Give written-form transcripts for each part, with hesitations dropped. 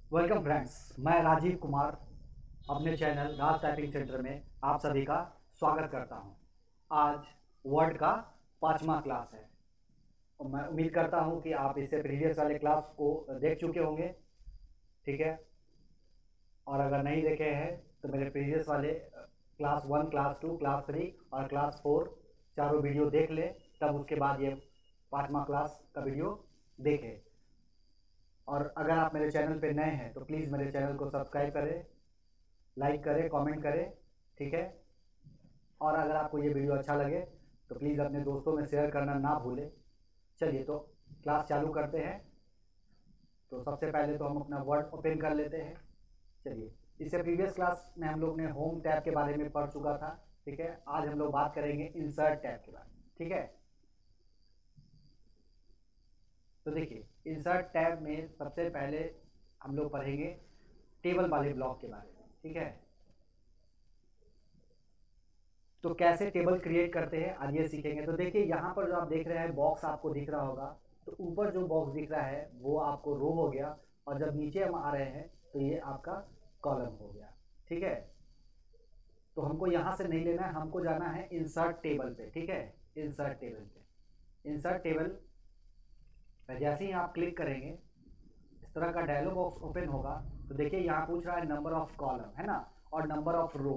Welcome friends, मैं राजीव कुमार अपने channel राज typing centre में आप सभी का स्वागत करता हूं। आज वर्ड का 5वां क्लास है और मैं उम्मीद करता हूं कि आप इससे प्रीवियस वाले क्लास को देख चुके होंगे। ठीक है, और अगर नहीं देखे हैं तो मेरे प्रीवियस वाले क्लास 1, क्लास 2, क्लास 3 और क्लास 4 चारों वीडियो देख लें, तब उसके बाद ये 5वां क्लास का वीडियो देखें। और अगर आप मेरे चैनल पे नए हैं तो प्लीज़ मेरे चैनल को सब्सक्राइब करें, लाइक करें, कमेंट करें। ठीक है, और अगर आपको ये वीडियो अच्छा लगे तो प्लीज़ अपने दोस्तों में शेयर करना ना भूलें। चलिए तो क्लास चालू करते हैं। तो सबसे पहले तो हम अपना वर्ड ओपन कर लेते हैं। चलिए, इससे प्रीवियस क्लास में हम लोग ने होम टैब के बारे में पढ़ चुका था। ठीक है, आज हम लोग बात करेंगे इंसर्ट टैब के बारे में। ठीक है, तो देखिए इंसर्ट टैब में सबसे पहले हम लोग पढ़ेंगे टेबल वाले ब्लॉक के बारे में। ठीक है, तो कैसे टेबल क्रिएट करते हैं आज ये सीखेंगे। तो देखिए यहाँ पर जो आप देख रहे हैं बॉक्स आपको दिख रहा होगा, तो ऊपर जो बॉक्स दिख रहा है वो आपको रो हो गया, और जब नीचे हम आ रहे हैं तो ये आपका कॉलम हो गया। ठीक है, तो हमको यहाँ से नहीं लेना है, हमको जाना है इंसर्ट टेबल पे। ठीक है, इंसर्ट टेबल पे, इंसर्ट टेबल जैसे ही आप क्लिक करेंगे इस तरह का डायलॉग बॉक्स ओपन होगा। तो देखिए यहाँ पूछ रहा है नंबर ऑफ कॉलम, है ना, और नंबर ऑफ रो।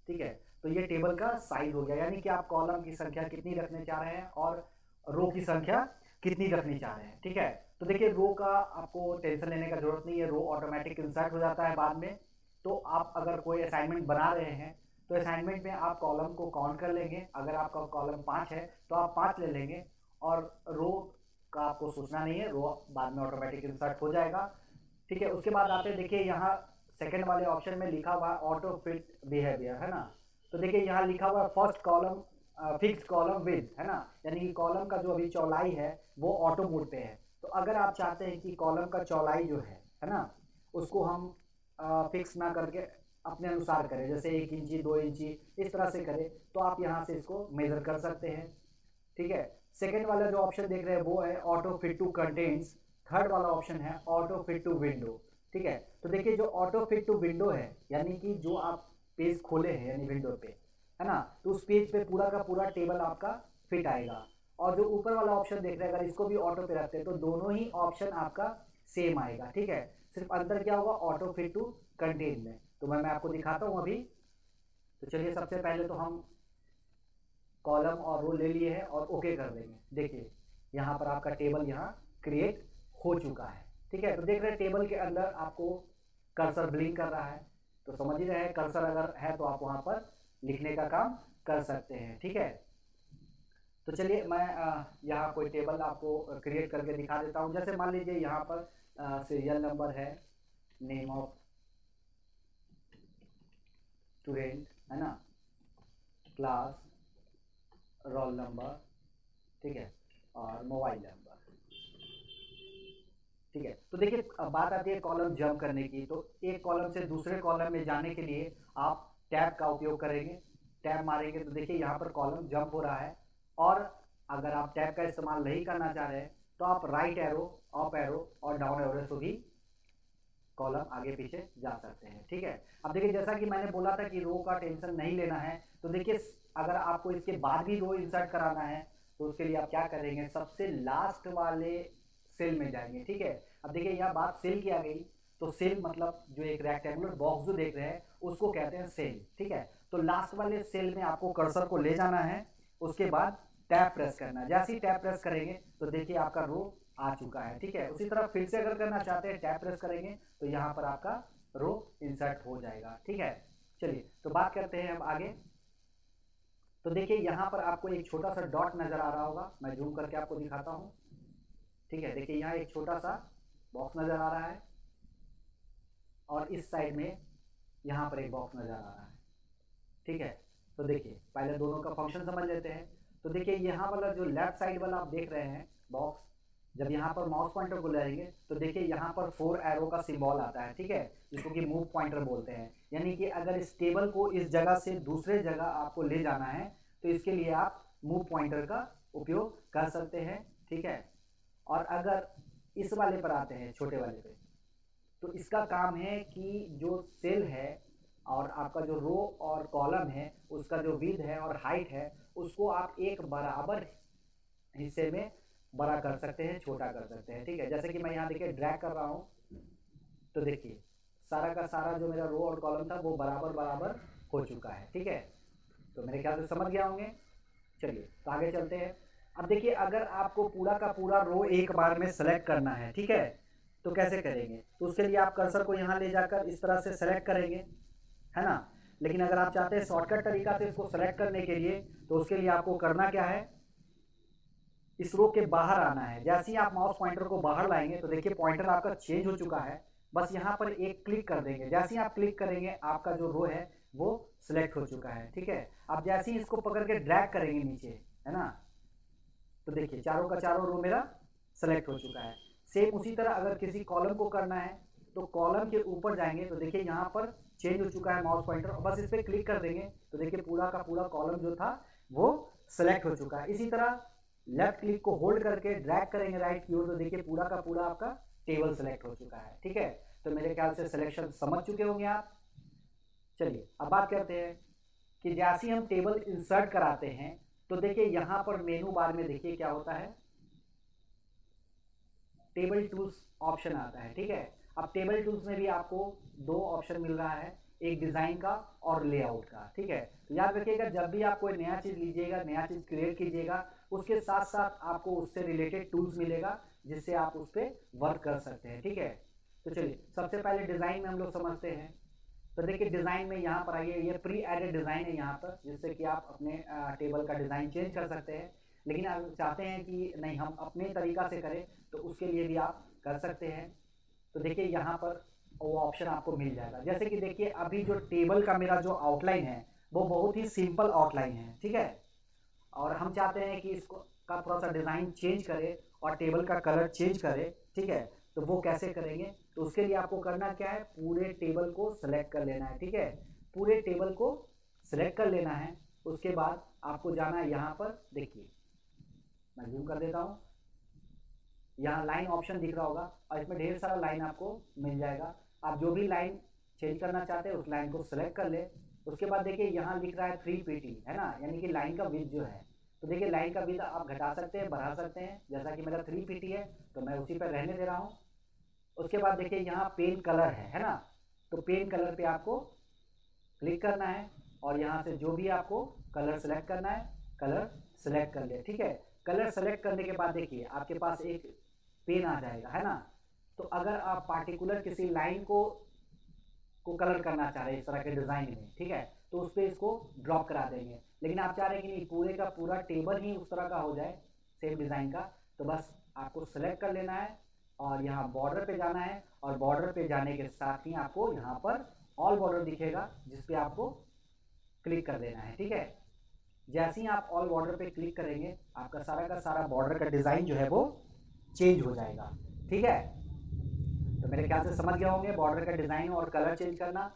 ठीक है, तो ये टेबल का साइज हो गया, यानी कि आप कॉलम की संख्या कितनी रखने चाह रहे हैं और रो की संख्या कितनी रखनी चाह रहे हैं। ठीक है, तो देखिए रो का आपको टेंशन लेने का जरूरत नहीं है, रो ऑटोमेटिक इंसर्ट हो जाता है बाद में। तो आप अगर कोई असाइनमेंट बना रहे हैं तो असाइनमेंट में आप कॉलम को काउंट कर लेंगे। अगर आपका कॉलम 5 है तो आप 5 ले लेंगे, और रो का आपको सोचना नहीं है, रो बाद में ऑटोमेटिक इंसर्ट हो जाएगा। ठीक है, उसके बाद आते हैं, देखिए यहाँ सेकंड वाले ऑप्शन में लिखा हुआ है ऑटो फिट बिहेवियर, है ना। तो देखिए यहाँ लिखा हुआ है first column fixed column with, है ना, यानी कि कॉलम का जो अभी चौड़ाई है वो ऑटो मोड पे है। तो अगर आप चाहते हैं कि कॉलम का चौड़ाई जो है ना, उसको हम फिक्स ना करके अपने अनुसार करें, जैसे 1 इंची 2 इंची इस तरह से करें, तो आप यहाँ से इसको मेजर कर सकते हैं। ठीक है, सेकेंड वाला जो ऑप्शन देख रहे हैं वो है auto fit to contents. Third वाला ऑप्शन है ऑटो फिट टू विंडो। ठीक है, तो देखिए जो ऑटो फिट टू विंडो है, यानी कि जो आप पेज खोले हैं यानी विंडो पे, है ना, तो उस पेज पे पूरा का पूरा टेबल आपका फिट आएगा। और जो ऊपर वाला ऑप्शन देख रहे हैं, अगर इसको भी ऑटो पे रखते हैं तो दोनों ही ऑप्शन आपका सेम आएगा। ठीक है, सिर्फ अंतर क्या होगा ऑटो फिट टू कंटेन में। तो मैं आपको दिखाता हूँ अभी। तो चलिए सबसे पहले तो हम कॉलम और रो ले लिए हैं और ओके कर देंगे। देखिए यहाँ पर आपका टेबल यहाँ क्रिएट हो चुका है। ठीक है, तो देख रहे हैं टेबल के अंदर आपको कर्सर ब्लिंक कर रहा है, तो समझ ही रहे हैं कर्सर अगर है तो आप वहाँ पर लिखने का काम कर सकते हैं। ठीक है, तो चलिए मैं यहाँ कोई टेबल आपको क्रिएट करके दिखा देता हूँ। जैसे मान लीजिए यहाँ पर सीरियल नंबर है, नेम ऑफ स्टूडेंट, है ना, क्लास, रोल नंबर, ठीक है, और मोबाइल नंबर। ठीक है, तो देखिए अब बात आती है कॉलम जंप करने की। तो एक कॉलम से दूसरे कॉलम में जाने के लिए आप टैब का उपयोग करेंगे। टैब मारेंगे तो देखिए यहाँ पर कॉलम जंप हो रहा है। और अगर आप टैब का इस्तेमाल नहीं करना चाह रहे हैं तो आप राइट एरो, अप एरो और डाउन एरो से भी कॉलम आगे पीछे जा सकते हैं। ठीक है, अब देखिए जैसा कि मैंने बोला था कि रो का टेंशन नहीं लेना है, तो देखिए अगर आपको इसके बाद भी रो इंसर्ट कराना है तो उसके लिए आप क्या करेंगे, सबसे लास्ट वाले सेल में जाएंगे। ठीक है, अब देखिए यहाँ बात सेल की आ गई, तो सेल मतलब जो एक रेक्टेंगुलर बॉक्स जो देख रहे हैं उसको कहते हैं सेल। ठीक है, तो लास्ट वाले सेल में आपको कर्सर को ले जाना है, उसके बाद टैब प्रेस करना है। जैसे ही टैब प्रेस करेंगे तो देखिए आपका रो आ चुका है। ठीक है, उसी तरह फिर से अगर करना चाहते हैं टैब प्रेस करेंगे तो यहाँ पर आपका रो इंसर्ट हो जाएगा। ठीक है, चलिए तो बात करते हैं हम आगे। तो देखिए यहाँ पर आपको एक छोटा सा डॉट नजर आ रहा होगा, मैं जूम करके आपको दिखाता हूँ। ठीक है, देखिए यहाँ एक छोटा सा बॉक्स नजर आ रहा है और इस साइड में यहाँ पर एक बॉक्स नजर आ रहा है। ठीक है, तो देखिए पहले दोनों का फंक्शन समझ लेते हैं। तो देखिए यहाँ वाला जो लेफ्ट साइड वाला आप देख रहे हैं बॉक्स, जब यहाँ पर माउस पॉइंटर को लाएंगे तो देखिए यहाँ पर 4 एरो का सिंबल आता है। ठीक है, जिसको कि मूव पॉइंटर बोलते हैं, यानी कि अगर इस टेबल को इस जगह से दूसरे जगह आपको ले जाना है तो इसके लिए आप मूव पॉइंटर का उपयोग कर सकते हैं। ठीक है, और अगर इस वाले पर आते हैं छोटे वाले पे, तो इसका काम है कि जो सेल है और आपका जो रो और कॉलम है उसका जो विड्थ है और हाइट है उसको आप एक बराबर हिस्से में बड़ा कर सकते हैं, छोटा कर सकते हैं। ठीक है, जैसे कि मैं यहाँ देखिए ड्रैग कर रहा हूँ, तो देखिए सारा का सारा जो मेरा रो और कॉलम था वो बराबर बराबर हो चुका है। ठीक है, तो मेरे ख्याल से समझ गया होंगे। चलिए तो आगे चलते हैं। अब देखिए अगर आपको पूरा का पूरा रो एक बार में सेलेक्ट करना है, ठीक है, तो कैसे करेंगे? तो उसके लिए आप कर्सर को यहाँ ले जाकर इस तरह से सेलेक्ट करेंगे, है ना। लेकिन अगर आप चाहते हैं शॉर्टकट तरीका से इसको सेलेक्ट करने के लिए, तो उसके लिए आपको करना क्या है, इस रो के बाहर आना है। जैसे ही आप माउस पॉइंटर को बाहर लाएंगे तो देखिए पॉइंटर आपका चेंज हो चुका है। बस यहाँ पर एक क्लिक कर देंगे, जैसे ही आप क्लिक करेंगे आपका जो रो है वो सिलेक्ट हो चुका है। ठीक है, आप जैसे ही इसको पकड़ के ड्रैग करेंगे नीचे, है ना, तो देखिए चारों का चारों रो मेरा सेलेक्ट हो चुका है। सेम उसी तरह अगर किसी कॉलम को करना है तो कॉलम के ऊपर जाएंगे तो देखिए यहाँ पर चेंज हो चुका है माउस पॉइंटर, बस इस पर क्लिक कर देंगे तो देखिए पूरा का पूरा कॉलम जो था वो सेलेक्ट हो चुका है। इसी तरह लेफ्ट क्लिक को होल्ड करके ड्रैग करेंगे राइट की ओर तो देखिए पूरा का पूरा आपका टेबल सेलेक्ट हो चुका है। ठीक है, तो मेरे ख्याल से सिलेक्शन समझ चुके होंगे आप। चलिए अब बात करते हैं कि जैसे ही हम टेबल इंसर्ट कराते हैं तो देखिए यहाँ पर मेनू बार में देखिए क्या होता है, टेबल टूल्स ऑप्शन आता है। ठीक है, अब टेबल टूल्स में भी आपको दो ऑप्शन मिल रहा है, एक डिजाइन का और लेआउट का। ठीक है, तो याद रखिएगा जब भी आप कोई नया चीज लीजिएगा, नया चीज क्रिएट कीजिएगा, उसके साथ साथ आपको उससे रिलेटेड टूल्स मिलेगा जिससे आप उस पर वर्क कर सकते हैं। ठीक है, तो चलिए सबसे पहले डिजाइन में हम लोग समझते हैं। तो देखिए डिजाइन में यहाँ पर आइए, ये प्री एडेड डिजाइन है यहाँ पर, जिससे कि आप अपने टेबल का डिजाइन चेंज कर सकते हैं। लेकिन अगर चाहते हैं कि नहीं हम अपने तरीका से करें तो उसके लिए भी आप कर सकते हैं। तो देखिए यहाँ पर वो ऑप्शन आपको मिल जाएगा। जैसे कि देखिए अभी जो टेबल का मेरा जो आउटलाइन है वो बहुत ही सिंपल आउटलाइन है। ठीक है, और हम चाहते हैं कि इसको का थोड़ा सा डिज़ाइन चेंज करे और टेबल का कलर चेंज करे। ठीक है, तो वो कैसे करेंगे? तो उसके लिए आपको करना क्या है, पूरे टेबल को सेलेक्ट कर लेना है। ठीक है, पूरे टेबल को सेलेक्ट कर लेना है। उसके बाद आपको जाना है यहाँ पर, देखिए मैं जूम कर देता हूँ, यहाँ लाइन ऑप्शन दिख रहा होगा और इसमें ढेर सारा लाइन आपको मिल जाएगा। आप जो भी लाइन चेंज करना चाहते हैं उस लाइन को सेलेक्ट कर ले। उसके बाद देखिए यहाँ लिख रहा है 3pt, है ना, यानी कि लाइन का विड्थ जो है। तो देखिए लाइन का विड्थ आप घटा सकते हैं, बढ़ा सकते हैं। जैसा कि मेरा 3pt है तो मैं उसी पर रहने दे रहा हूँ। उसके बाद देखिए यहाँ पेन कलर है ना, तो पेन कलर पे आपको क्लिक करना है और यहाँ से जो भी आपको कलर सेलेक्ट करना है कलर सेलेक्ट कर ले। ठीक है, कलर सेलेक्ट करने के बाद देखिए आपके पास एक पेन आ जाएगा, है ना। तो अगर आप पार्टिकुलर किसी लाइन को कलर करना चाह रहे हैं इस तरह के डिज़ाइन में, ठीक है, तो उस पर इसको ड्रॉप करा देंगे। लेकिन आप चाह रहे हैं कि नहीं पूरे का पूरा टेबल ही उस तरह का हो जाए सेम डिज़ाइन का, तो बस आपको सेलेक्ट कर लेना है और यहाँ बॉर्डर पे जाना है और बॉर्डर पे जाने के साथ ही आपको यहाँ पर ऑल बॉर्डर दिखेगा जिस पे आपको क्लिक कर देना है। ठीक है, जैसे ही आप ऑल बॉर्डर पे क्लिक करेंगे आपका सारा का सारा बॉर्डर का डिज़ाइन जो है वो चेंज हो जाएगा। ठीक है, तो मेरे ख्याल से समझ गए होंगे बॉर्डर का डिज़ाइन और कलर चेंज करना।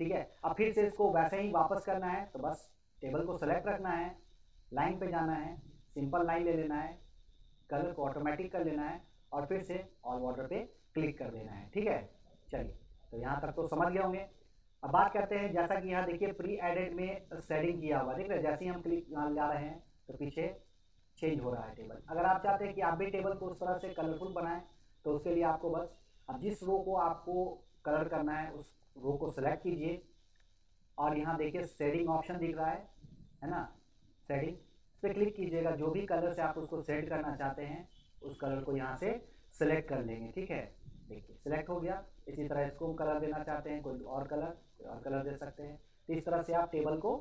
ठीक है, अब फिर से इसको वैसे ही वापस करना है तो बस टेबल को सेलेक्ट रखना है, लाइन पे जाना है, सिंपल लाइन ले लेना है, कलर को ऑटोमेटिक कर लेना है और फिर से ऑल बॉर्डर पे क्लिक कर देना है। ठीक है, चलिए तो यहाँ तक तो समझ गए होंगे। अब बात करते हैं, जैसा कि यहाँ देखिए प्री एडेड में शेडिंग किया हुआ देख रहे हैं, जैसे ही हम क्लिक यहाँ ला रहे हैं तो पीछे चेंज हो रहा है टेबल। अगर आप चाहते हैं कि आप भी टेबल को उस तरह से कलरफुल बनाएं तो उसके लिए आपको बस अब जिस रो को आपको कलर करना है उस रो को सेलेक्ट कीजिए और यहाँ देखिए शेडिंग ऑप्शन दिख रहा है ना, शेडिंग, इस पर क्लिक कीजिएगा। जो भी कलर से आप उसको शेड करना चाहते हैं उस कलर को यहाँ से सेलेक्ट कर लेंगे। ठीक है, देखिए सेलेक्ट हो गया। इसी तरह इसको कलर देना चाहते हैं कोई और कलर दे सकते हैं। तो इस तरह से आप टेबल को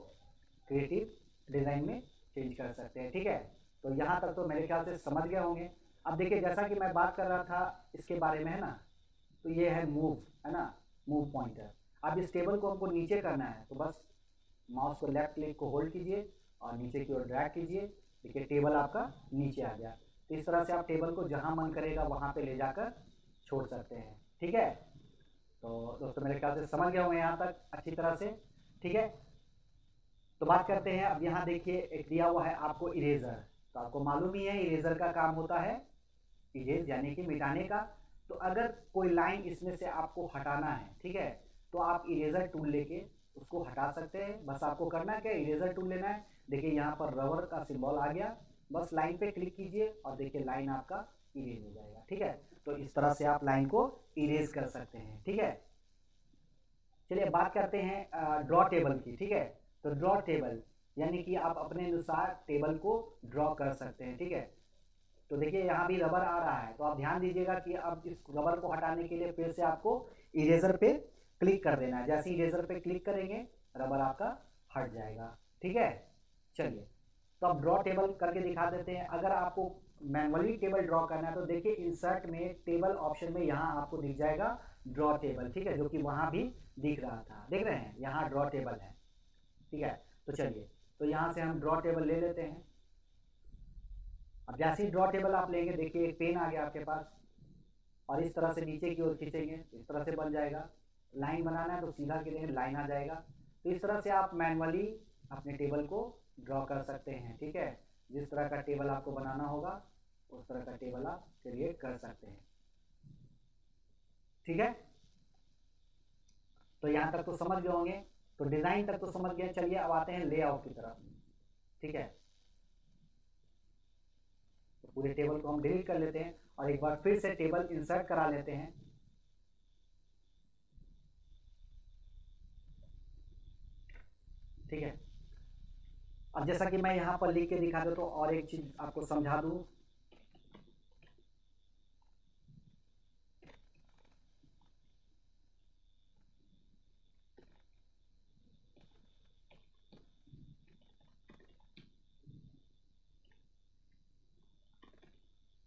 क्रिएटिव डिज़ाइन में चेंज कर सकते हैं। ठीक है, तो यहाँ तक तो मेरे ख्याल से समझ गए होंगे। अब देखिए जैसा कि मैं बात कर रहा था इसके बारे में, है ना, तो ये है मूव, है ना, मूव पॉइंटर। अब इस टेबल को हमको नीचे करना है तो बस माउस को लेफ्ट क्लिक को होल्ड कीजिए और नीचे की ओर ड्रैग कीजिए। देखिए टेबल आपका नीचे आ गया। तो इस तरह से आप टेबल को जहाँ मन करेगा वहाँ पे ले जाकर छोड़ सकते हैं। ठीक है, तो दोस्तों मेरे ख्याल से समझ गए होंगे यहाँ तक अच्छी तरह से। ठीक है, तो बात करते हैं। अब यहाँ देखिए एक दिया हुआ है आपको इरेजर, तो आपको मालूम ही है इरेजर का काम होता है इरेज यानी कि मिटाने का। तो अगर कोई लाइन इसमें से आपको हटाना है, ठीक है, तो आप इरेजर टूल लेके उसको हटा सकते हैं। बस आपको करना क्या है, इरेजर टूल लेना है। देखिए यहाँ पर रबर का सिंबल आ गया, बस लाइन पे क्लिक कीजिए और देखिए लाइन आपका इरेज हो जाएगा, ठीक है। तो इस तरह से आप लाइन को इरेज कर सकते हैं, ठीक है। चलिए बात करते हैं ड्रॉ टेबल की, ठीक है। तो ड्रॉ टेबल यानी कि आप अपने अनुसार टेबल को ड्रॉ कर सकते हैं, ठीक है। तो देखिए यहाँ भी रबर आ रहा है, तो आप ध्यान दीजिएगा कि अब इस रबर को हटाने के लिए फिर से आपको इरेजर पे क्लिक कर देना है। जैसे ही इरेजर पे क्लिक करेंगे रबर आपका हट जाएगा, ठीक है। चलिए तो अब ड्रॉ टेबल करके दिखा देते हैं। अगर आपको मैनुअली टेबल ड्रॉ करना है तो देखिए इंसर्ट में टेबल ऑप्शन में यहाँ आपको दिख जाएगा ड्रॉ टेबल, ठीक है, जो कि वहाँ भी दिख रहा था, देख रहे हैं यहाँ ड्रॉ टेबल है, ठीक है। तो चलिए तो यहाँ से हम ड्रॉ टेबल ले लेते हैं। अब जैसे ही ड्रॉ टेबल आप लेंगे देखिए एक पेन आ गया आपके पास, और इस तरह से नीचे की ओर खींचेंगे इस तरह से बन जाएगा। लाइन बनाना है तो सीधा खींचेंगे लाइन आ जाएगा। तो इस तरह से आप मैनुअली अपने टेबल को ड्रॉ कर सकते हैं, ठीक है। जिस तरह का टेबल आपको बनाना होगा उस तरह का टेबल आप क्रिएट कर सकते हैं, ठीक है। तो यहाँ तक तो समझ गए होंगे, तो डिजाइन तक तो समझ गए। चलिए अब आते हैं लेआउट की तरफ, ठीक है। तो पूरे टेबल को हम डिलीट कर लेते हैं और एक बार फिर से टेबल इंसर्ट करा लेते हैं, ठीक है। अब जैसा कि मैं यहाँ पर लिख के दिखा दूँ तो और एक चीज आपको समझा दूँ,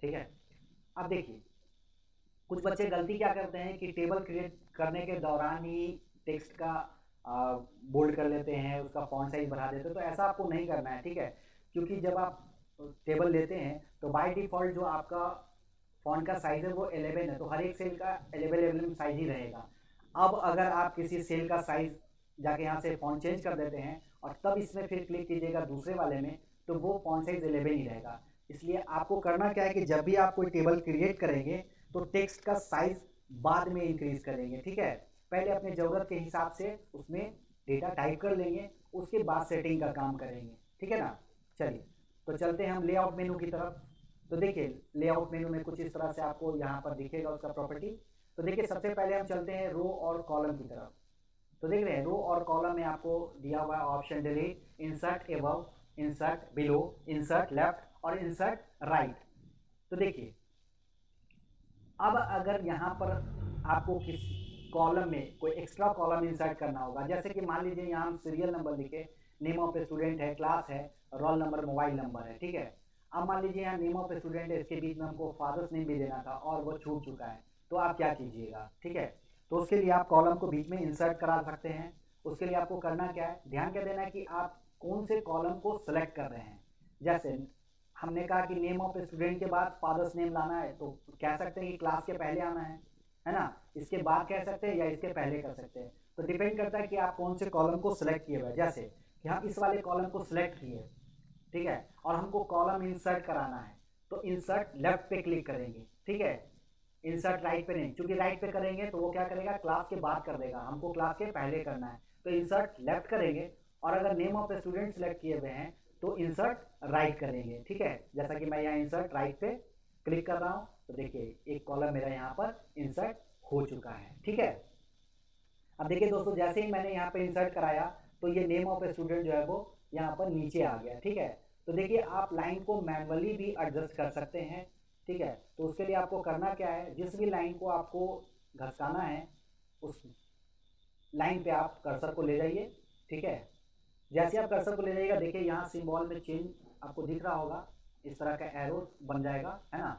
ठीक है। अब देखिए कुछ बच्चे गलती क्या करते हैं कि टेबल क्रिएट करने के दौरान ही टेक्स्ट का बोल्ड कर लेते हैं, उसका फॉन्ट साइज बढ़ा देते हैं। तो ऐसा आपको नहीं करना है, ठीक है। क्योंकि जब आप टेबल लेते हैं तो बाय डिफॉल्ट जो आपका फॉन्ट का साइज है वो 11 है, तो हर एक सेल का 11 साइज ही रहेगा। अब अगर आप किसी सेल का साइज जाके यहाँ से फॉन्ट चेंज कर देते हैं और तब इसमें फिर क्लिक कीजिएगा दूसरे वाले में, तो वो फॉन्ट साइज 11 ही रहेगा। इसलिए आपको करना क्या है कि जब भी आप कोई टेबल क्रिएट करेंगे तो टेक्स्ट का साइज बाद में इंक्रीज करेंगे, ठीक है। पहले अपने जरूरत के हिसाब से उसमें डेटा टाइप कर लेंगे, उसके बाद सेटिंग का काम करेंगे, ठीक है ना। चलिए तो चलते हैं हम लेआउट मेनू की तरफ। तो देखिए लेआउट मेनू में कुछ इस तरह से आपको यहाँ पर दिखेगा उसका प्रॉपर्टी। तो देखिए सबसे पहले हम चलते हैं रो और कॉलम की तरफ। तो देख रहे हैं रो और कॉलम में आपको दिया हुआ है option delete, insert above, insert below, insert left और इंसर्ट राइट। तो देखिए अब अगर यहाँ पर आपको किस कॉलम में कोई एक्स्ट्रा कॉलम इंसर्ट करना होगा, जैसे कि मान लीजिए यहाँ हम सीरियल नंबर लिखे, नेम ऑफ स्टूडेंट है, क्लास है, रोल नंबर, मोबाइल नंबर है, ठीक है। अब मान लीजिए यहाँ नेम ऑफ स्टूडेंट है, इसके बीच में हमको फादर्स नेम भी देना था और वो छूट चुका है, तो आप क्या कीजिएगा, ठीक है। तो उसके लिए आप कॉलम को बीच में इंसर्ट करा सकते हैं। उसके लिए आपको करना क्या है, ध्यान क्या देना है कि आप कौन से कॉलम को सिलेक्ट कर रहे हैं। जैसे हमने कहा कि नेम ऑफ स्टूडेंट के बाद फादर्स नेम लाना है, तो कह सकते हैं कि क्लास के पहले आना है ना, इसके बाद कह सकते हैं या इसके पहले कर सकते हैं। तो डिपेंड करता है कि आप कौन से कॉलम को सिलेक्ट किए हुए। जैसे कि हम इस वाले कॉलम को सिलेक्ट किए, ठीक है, और हमको कॉलम इंसर्ट कराना है, तो इंसर्ट लेफ्ट पे क्लिक करेंगे, ठीक है। इंसर्ट राइट पे नहीं, क्योंकि राइट पे करेंगे तो वो क्या करेगा, क्लास के बाद कर देगा, हमको क्लास के पहले करना है। तो इंसर्ट लेफ्ट करेंगे, और अगर नेम ऑफ स्टूडेंट सिलेक्ट किए हुए हैं तो इंसर्ट राइट करेंगे, ठीक है। जैसा कि मैं यहाँ इंसर्ट राइट पे क्लिक कर रहा हूँ, तो देखिए एक कॉलम मेरा यहाँ पर इंसर्ट हो चुका है, ठीक है। अब देखिए दोस्तों जैसे ही मैंने यहाँ पे इंसर्ट कराया तो ये नेम ऑफ स्टूडेंट जो है वो यहाँ पर नीचे आ गया, ठीक है। तो देखिए आप लाइन को मैनुअली भी एडजस्ट कर सकते हैं, ठीक है। तो उसके लिए आपको करना क्या है, जिस भी लाइन को आपको घसकाना है उस लाइन पे आप कर्सर को ले जाइए, ठीक है। जैसे आप कर्सर को ले जाइएगा देखिए यहाँ सिंबल में चेंज आपको दिख रहा होगा, इस तरह का एरो बन जाएगा, है ना।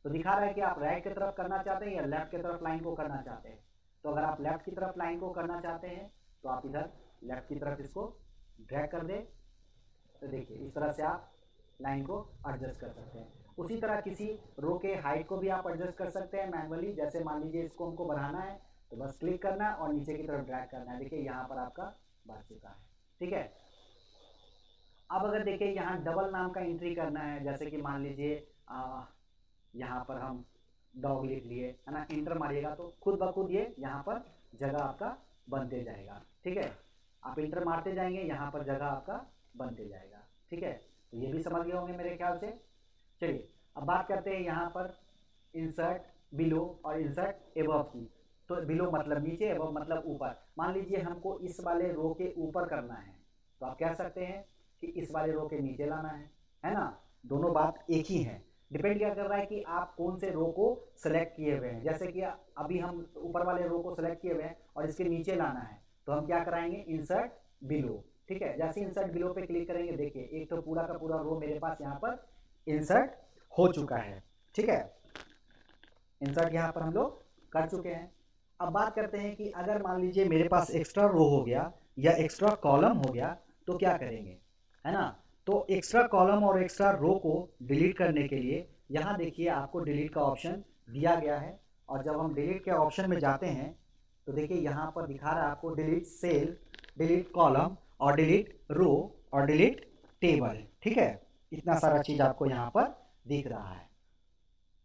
तो दिखा रहा है कि आप राइट की तरफ करना चाहते हैं या लेफ्ट की तरफ लाइन को करना चाहते हैं। तो अगर आप लेफ्ट की तरफ लाइन को करना चाहते हैं तो आप इधर लेफ्ट की तरफ इसको ड्रैग कर दें, तो देखिए इस तरह से आप लाइन को एडजस्ट कर सकते हैं। उसी तरह किसी रो के हाइट को भी आप एडजस्ट कर सकते हैं मैनुअली। जैसे मान लीजिए इसको हमको बढ़ाना है तो बस क्लिक करना है और नीचे की तरफ ड्रैग करना है, देखिए यहाँ पर आपका बढ़ चुका है, ठीक है। अब अगर देखिए यहाँ डबल नाम का एंट्री करना है, जैसे कि मान लीजिए यहाँ पर हम डॉग लिख लिए, है ना, इंटर मारिएगा तो खुद ब खुद ये यहाँ पर जगह आपका बनते जाएगा। ठीक है, आप इंटर मारते जाएंगे, यहाँ पर जगह आपका बनते जाएगा। ठीक है, तो ये भी समझ गए होंगे मेरे ख्याल से। चलिए अब बात करते हैं यहाँ पर इंसर्ट बिलो और इंसर्ट एबव की। तो बिलो मतलब नीचे, एबव मतलब ऊपर। मान लीजिए हमको इस वाले रो के ऊपर करना है, तो आप कह सकते हैं कि इस वाले रो के नीचे लाना है ना। दोनों बात एक ही है, डिपेंड क्या कर रहा है कि आप कौन से रो को सेलेक्ट किए हुए हैं। जैसे कि अभी हम ऊपर वाले रो को सेलेक्ट किए हुए हैं और इसके नीचे लाना है, तो हम क्या कराएंगे, इंसर्ट बिलो। ठीक है, जैसे इंसर्ट बिलो पे क्लिक करेंगे, देखिए एक तो पूरा का पूरा रो मेरे पास यहाँ पर इंसर्ट हो चुका है। ठीक है, इंसर्ट यहाँ पर हम लोग कर चुके हैं। अब बात करते हैं कि अगर मान लीजिए मेरे पास एक्स्ट्रा रो हो गया या एक्स्ट्रा कॉलम हो गया तो क्या करेंगे, है ना। तो एक्स्ट्रा कॉलम और एक्स्ट्रा रो को डिलीट करने के लिए यहाँ देखिए आपको डिलीट का ऑप्शन दिया गया है। और जब हम डिलीट के ऑप्शन में जाते हैं तो देखिए यहाँ पर दिखा रहा है आपको डिलीट सेल, डिलीट कॉलम और डिलीट रो और डिलीट टेबल। ठीक है, इतना सारा चीज आपको यहाँ पर दिख रहा है।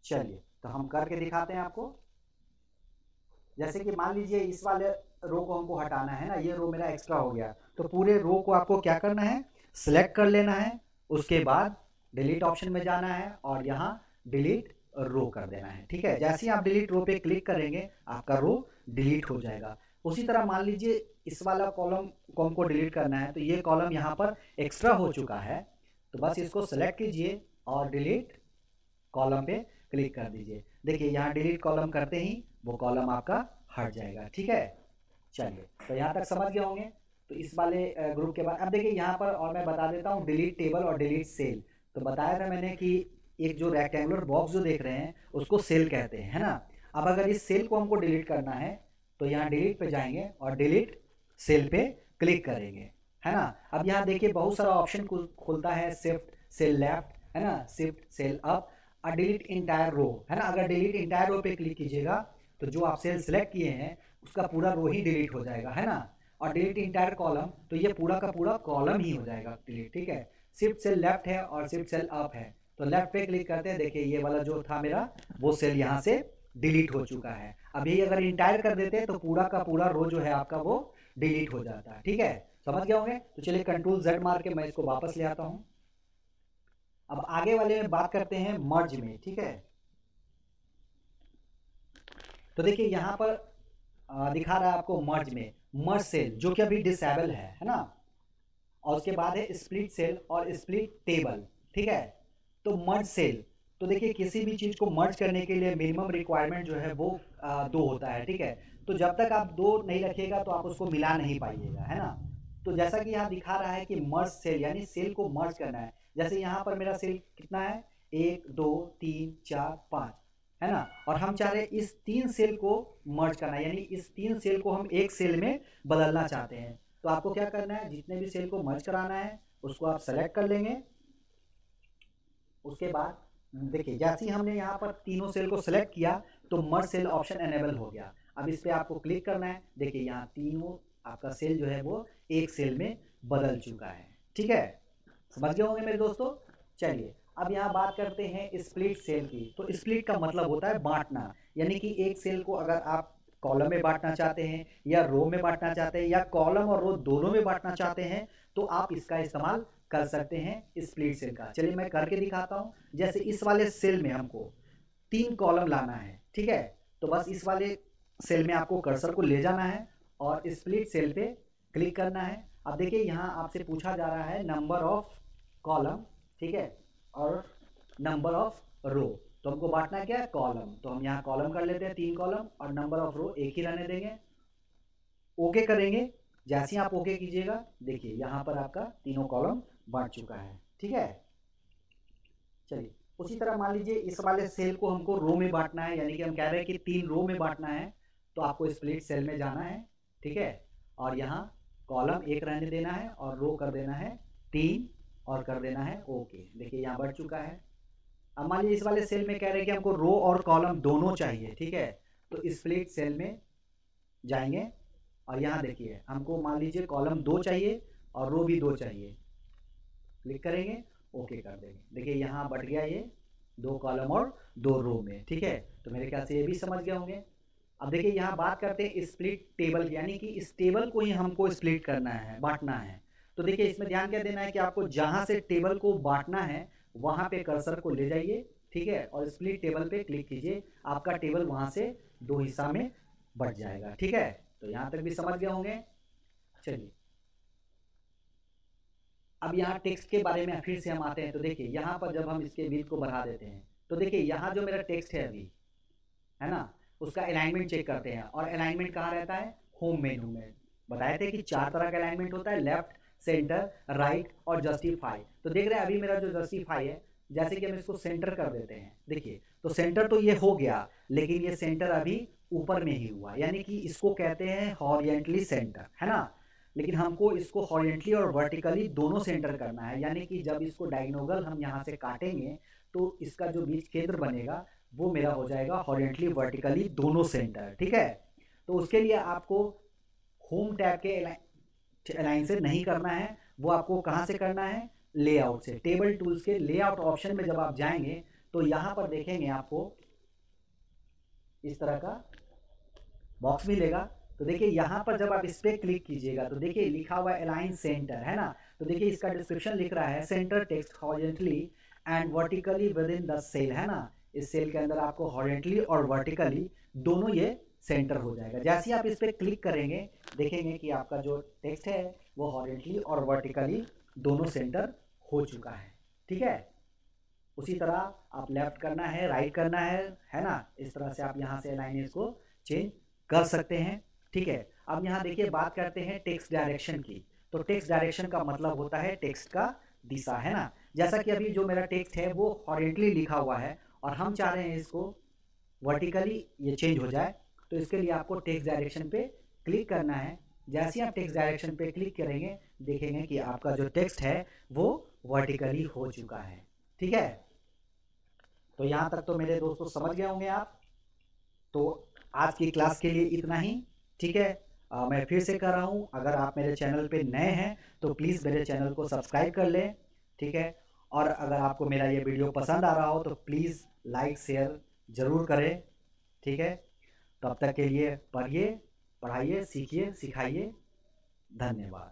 चलिए तो हम करके दिखाते हैं आपको। जैसे कि मान लीजिए इस वाले रो को हमको हटाना है ना, ये रो मेरा एक्स्ट्रा हो गया, तो पूरे रो को आपको क्या करना है, सिलेक्ट कर लेना है, उसके बाद डिलीट ऑप्शन में जाना है और यहाँ डिलीट रो कर देना है। ठीक है, जैसे ही आप डिलीट रो पे क्लिक करेंगे आपका रो डिलीट हो जाएगा। उसी तरह मान लीजिए इस वाला कॉलम को हमको डिलीट करना है, तो ये कॉलम यहाँ पर एक्स्ट्रा हो चुका है, तो बस इसको सेलेक्ट कीजिए और डिलीट कॉलम पे क्लिक कर दीजिए। देखिए यहाँ डिलीट कॉलम करते ही वो कॉलम आपका हट जाएगा। ठीक है, चलिए तो यहाँ तक समझ गए होंगे। तो इस वाले ग्रुप के बाद अब देखिए यहाँ पर और मैं बता देता हूँ डिलीट टेबल और डिलीट सेल। तो बताया था मैंने कि एक जो रेक्टेंगुलर बॉक्स जो देख रहे हैं उसको सेल कहते हैं, है ना। अब अगर इस सेल को हमको डिलीट करना है तो यहाँ डिलीट पे जाएंगे और डिलीट सेल पे क्लिक करेंगे, है ना। अब यहाँ देखिए बहुत सारा ऑप्शन खुलता है, शिफ्ट सेल लेफ्ट, है ना, शिफ्ट सेल अप और डिलीट इंटायर रो, है ना। अगर डिलीट इंटायर रो पे क्लिक कीजिएगा तो जो आप सेल सेलेक्ट किए हैं उसका पूरा रो ही डिलीट हो जाएगा, है ना। और डिलीट इंटायर कॉलम तो ये पूरा का पूरा कॉलम ही हो जाएगा डिलीट। ठीक है, शिफ्ट सेल लेफ्ट है और शिफ्ट सेल अप है, तो लेफ्ट पे क्लिक करते हैं, देखिए ये वाला जो था मेरा वो सेल यहाँ से डिलीट हो चुका है। अभी अगर इंटायर कर देते तो पूरा का पूरा रो जो है आपका वो डिलीट हो जाता है। ठीक है, समझ गए होंगे। तो चलिए कंट्रोल Z मार के मैं इसको वापस ले आता हूँ। अब आगे वाले में बात करते हैं मर्ज में। ठीक है, तो देखिए यहाँ पर दिखा रहा है आपको मर्ज में, मर्ज सेल जो कि अभी डिसेबल है ना। और उसके बाद है स्प्लिट सेल और स्प्लिट टेबल। ठीक है, तो मर्ज सेल तो देखिए किसी भी चीज को मर्ज करने के लिए मिनिमम रिक्वायरमेंट जो है वो 2 होता है। ठीक है, तो जब तक आप 2 नहीं रखिएगा तो आप उसको मिला नहीं पाइएगा, है ना। तो जैसा कि यहाँ दिखा रहा है कि मर्ज सेल यानी सेल को मर्ज करना है। जैसे यहाँ पर मेरा सेल कितना है, 1 2 3 4 5, है ना। और हम चाह रहे हैं इस 3 सेल को मर्ज करना है, यानी इस 3 सेल को हम एक सेल में बदलना चाहते हैं। तो आपको क्या करना है, जितने भी सेल को मर्ज कराना है उसको आप सेलेक्ट कर लेंगे। उसके बाद देखिए जैसे ही हमने यहाँ पर तीनों सेल को सिलेक्ट किया तो मर्ज सेल ऑप्शन एनेबल हो गया। अब इस पे आपको क्लिक करना है, देखिए यहाँ तीनों आपका सेल जो है वो एक सेल में बदल चुका है। ठीक है, समझ गए होंगे मेरे दोस्तों। चलिए अब यहाँ बात करते हैं स्प्लिट सेल की। तो स्प्लिट का मतलब होता है बांटना, यानी कि एक सेल को अगर आप कॉलम में बांटना चाहते हैं या रो में बांटना चाहते हैं या कॉलम और रो दोनों में बांटना चाहते हैं तो आप इसका इस्तेमाल कर सकते हैं स्प्लिट सेल का। चलिए मैं करके दिखाता हूं। जैसे इस वाले सेल में हमको 3 कॉलम लाना है, ठीक है, तो बस इस वाले सेल में आपको कर्सर को ले जाना है और स्प्लिट सेल पे क्लिक करना है। अब देखिए यहाँ आपसे पूछा जा रहा है नंबर ऑफ कॉलम, ठीक है, और नंबर ऑफ रो। तो हमको बांटना क्या है, कॉलम, तो हम यहाँ कॉलम कर लेते हैं 3 कॉलम और नंबर ऑफ रो एक ही रहने देंगे। ओके करेंगे। जैसे ही आप ओके कीजिएगा देखिए यहाँ पर आपका तीनों कॉलम बढ़ चुका है। ठीक है, चलिए उसी तरह मान लीजिए इस वाले सेल को हमको रो में बांटना है, यानी कि हम कह रहे हैं कि 3 रो में बांटना है, तो आपको स्प्लिट सेल में जाना है। ठीक है, और यहाँ कॉलम 1 रहने देना है और रो कर देना है 3 और कर देना है ओके। देखिए यहाँ बढ़ चुका है। अब मान लीजिए इस वाले सेल में कह रहे हैं कि हमको रो और कॉलम दोनों चाहिए। ठीक है, तो स्प्लिट सेल में जाएंगे और यहाँ देखिए हमको मान लीजिए कॉलम 2 चाहिए और रो भी 2 चाहिए। क्लिक करेंगे, ओके कर देंगे। देखिए यहाँ बढ़ गया ये 2 कॉलम और 2 रो में, ठीक है। तो मेरे ख्याल से ये भी समझ गए होंगे। अब देखिए यहाँ बात करते हैं स्प्लिट टेबल, यानी कि इस टेबल को ही हमको स्प्लिट करना है, बांटना है। तो देखिए इसमें ध्यान क्या देना है कि आपको जहाँ से टेबल को बांटना है वहाँ पे कर्सर को ले जाइए, ठीक है, और स्प्लिट टेबल पे क्लिक कीजिए, आपका टेबल वहाँ से 2 हिस्सा में बट जाएगा, ठीक है। तो यहाँ तक भी समझ गए होंगे। चलिए अब यहाँ टेक्स्ट के बारे में फिर से हम आते हैं। तो देखिए यहाँ पर जब हम इसके विड्थ को बढ़ा देते हैं तो देखिए यहाँ जो मेरा टेक्स्ट है अभी, है ना, उसका अलाइनमेंट चेक करते हैं। और अलाइनमेंट कहाँ रहता है? होम मेनू में। बताए थे कि 4 तरह का अलाइनमेंट होता है, लेफ्ट, सेंटर, राइट और जस्टिफाई। तो देख रहे हैं अभी मेरा जो जस्टिफाई है, जैसे कि हम इसको सेंटर कर देते हैं, देखिए तो सेंटर तो ये हो गया, लेकिन ये सेंटर अभी ऊपर में ही हुआ, यानी कि इसको कहते हैं हॉरिजेंटली सेंटर, है ना। लेकिन हमको इसको हॉरिजेंटली और वर्टिकली दोनों सेंटर करना है, यानी कि जब इसको डायगोनल हम यहाँ से काटेंगे तो इसका जो बीच केंद्र बनेगा वो मेरा हो जाएगा हॉरिजेंटली वर्टिकली दोनों सेंटर, ठीक है। तो उसके लिए आपको होम टैब के अलाइन से नहीं करना है, वो आपको कहाँ से करना है? लेआउट से। टेबल टूल्स के लेआउट ऑप्शन में जब आप जाएंगे तो यहाँ पर देखेंगे आपको इस तरह का बॉक्स मिलेगा। तो देखिए यहाँ पर जब आप इस पर क्लिक कीजिएगा तो देखिए लिखा हुआ है अलाइन सेंटर, है ना। तो देखिए इसका डिस्क्रिप्शन लिख रहा है centre text horizontally and vertically within the cell, है ना। इस सेल के अंदर आपको हॉरिजेंटली और वर्टिकली दोनों ये सेंटर हो जाएगा। जैसे ही आप इस पर क्लिक करेंगे देखेंगे कि आपका जो टेक्स्ट है वो हॉरिजेंटली और वर्टिकली दोनों सेंटर हो चुका है, ठीक है। उसी तरह आप लेफ्ट करना है, राइट करना है ना। इस तरह से आप यहाँ से अलाइन इसको चेंज कर सकते हैं, ठीक है। अब यहाँ देखिए बात करते हैं टेक्स्ट डायरेक्शन की। तो टेक्स्ट डायरेक्शन का मतलब होता है टेक्स्ट का दिशा, है ना। जैसा कि अभी जो मेरा टेक्स्ट है वो हॉरिजेंटली लिखा हुआ है और हम चाह रहे हैं इसको वर्टिकली ये चेंज हो जाए, तो इसके लिए आपको टेक्स्ट डायरेक्शन पे क्लिक करना है। जैसे ही आप टेक्स्ट डायरेक्शन पे क्लिक करेंगे देखेंगे कि आपका जो टेक्स्ट है वो वर्टिकली हो चुका है, ठीक है। तो यहाँ तक तो मेरे दोस्तों समझ गए होंगे आप। तो आज की क्लास के लिए इतना ही, ठीक है। मैं फिर से कर रहा हूँ, अगर आप मेरे चैनल पे नए हैं तो प्लीज़ मेरे चैनल को सब्सक्राइब कर लें, ठीक है। और अगर आपको मेरा ये वीडियो पसंद आ रहा हो तो प्लीज़ लाइक शेयर ज़रूर करें, ठीक है। तब तक के लिए पढ़िए, पढ़ाइए, सीखिए, सिखाइए। धन्यवाद।